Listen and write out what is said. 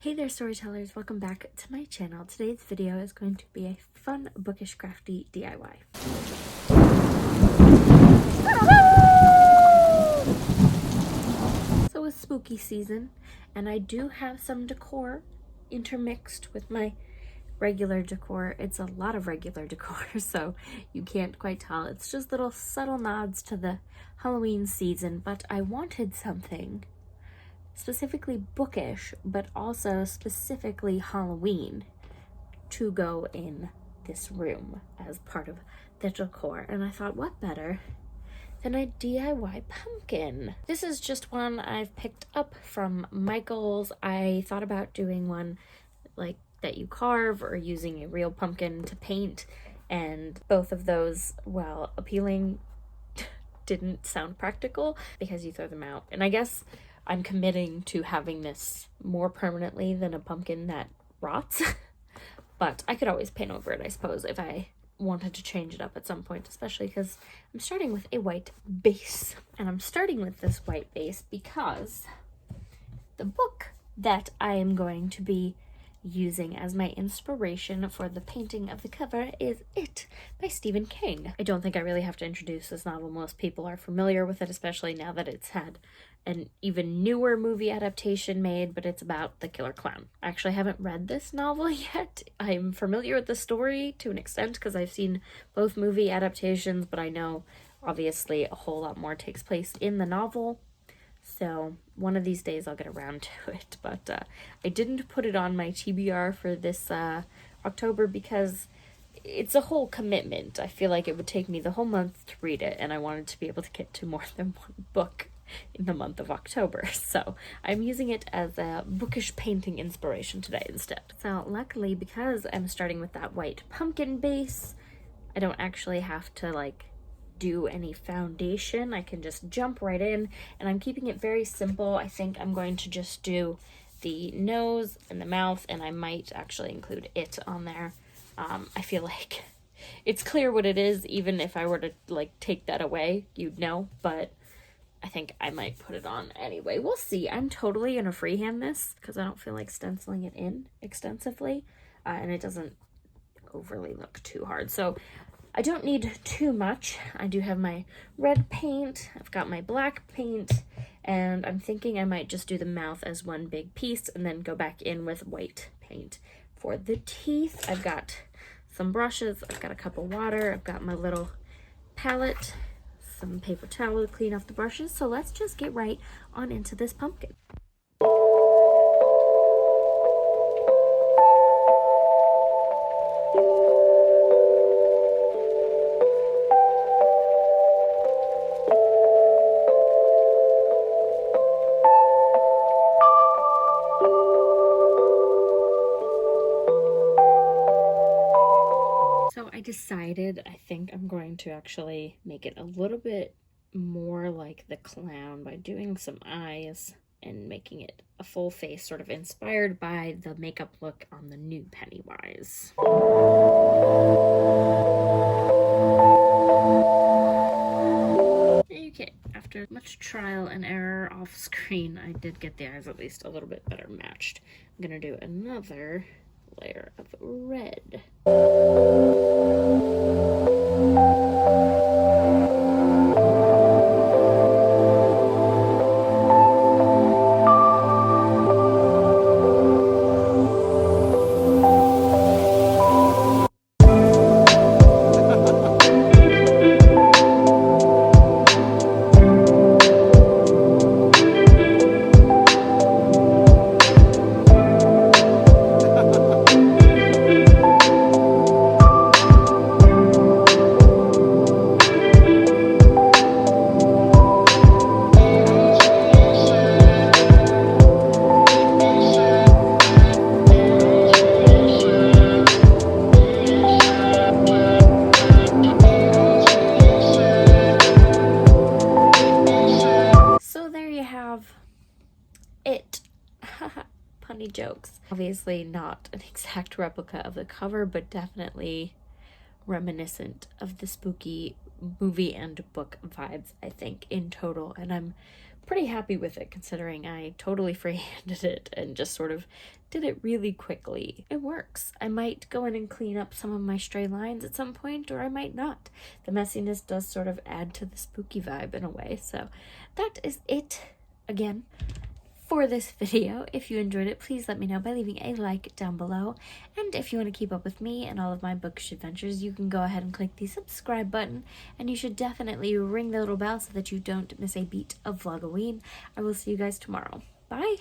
Hey there storytellers, welcome back to my channel. Today's video is going to be a fun bookish crafty DIY. So it's spooky season and I do have some decor intermixed with my regular decor. It's a lot of regular decor, so you can't quite tell. It's just little subtle nods to the Halloween season, but I wanted something specifically bookish, but also specifically Halloween to go in this room as part of the decor. And I thought, what better than a DIY pumpkin? This is just one I've picked up from Michael's. I thought about doing one like that you carve or using a real pumpkin to paint, and both of those, while appealing, didn't sound practical because you throw them out. And I guess I'm committing to having this more permanently than a pumpkin that rots. But I could always paint over it, I suppose, if I wanted to change it up at some point, especially because I'm starting with a white base. And I'm starting with this white base because the book that I am going to be using as my inspiration for the painting of the cover is It by Stephen King. I don't think I really have to introduce this novel. Most people are familiar with it, especially now that it's had an even newer movie adaptation made, but it's about the killer clown. I actually haven't read this novel yet. I'm familiar with the story to an extent because I've seen both movie adaptations, but I know obviously a whole lot more takes place in the novel. So one of these days I'll get around to it, but I didn't put it on my TBR for this October because it's a whole commitment. I feel like it would take me the whole month to read it, and I wanted to be able to get to more than one book in the month of October. So I'm using it as a bookish painting inspiration today instead. So luckily, because I'm starting with that white pumpkin base, I don't actually have to do any foundation. I can just jump right in, and I'm keeping it very simple. I think I'm going to just do the nose and the mouth, and I might actually include it on there. I feel like it's clear what it is. Even if I were to take that away, you'd know, but I think I might put it on anyway. We'll see. I'm totally gonna freehand this because I don't feel like stenciling it in extensively, and it doesn't overly look too hard. So I don't need too much. I do have my red paint, I've got my black paint, and I'm thinking I might just do the mouth as one big piece and then go back in with white paint. For the teeth, I've got some brushes, I've got a cup of water, I've got my little palette, some paper towel to clean off the brushes. So let's just get right on into this pumpkin. So I decided I think I'm going to actually make it a little bit more like the clown by doing some eyes and making it a full face, sort of inspired by the makeup look on the new Pennywise. Okay, after much trial and error off screen, I did get the eyes at least a little bit better matched. I'm gonna do another layer of red. It. Punny jokes. Obviously not an exact replica of the cover, but definitely reminiscent of the spooky movie and book vibes, I think, in total. And I'm pretty happy with it considering I totally freehanded it and just sort of did it really quickly. It works. I might go in and clean up some of my stray lines at some point, or I might not. The messiness does sort of add to the spooky vibe in a way. So that is it again for this video. If you enjoyed it, please let me know by leaving a like down below. And if you want to keep up with me and all of my bookish adventures, you can go ahead and click the subscribe button, and you should definitely ring the little bell so that you don't miss a beat of Vlogoween. I will see you guys tomorrow. Bye!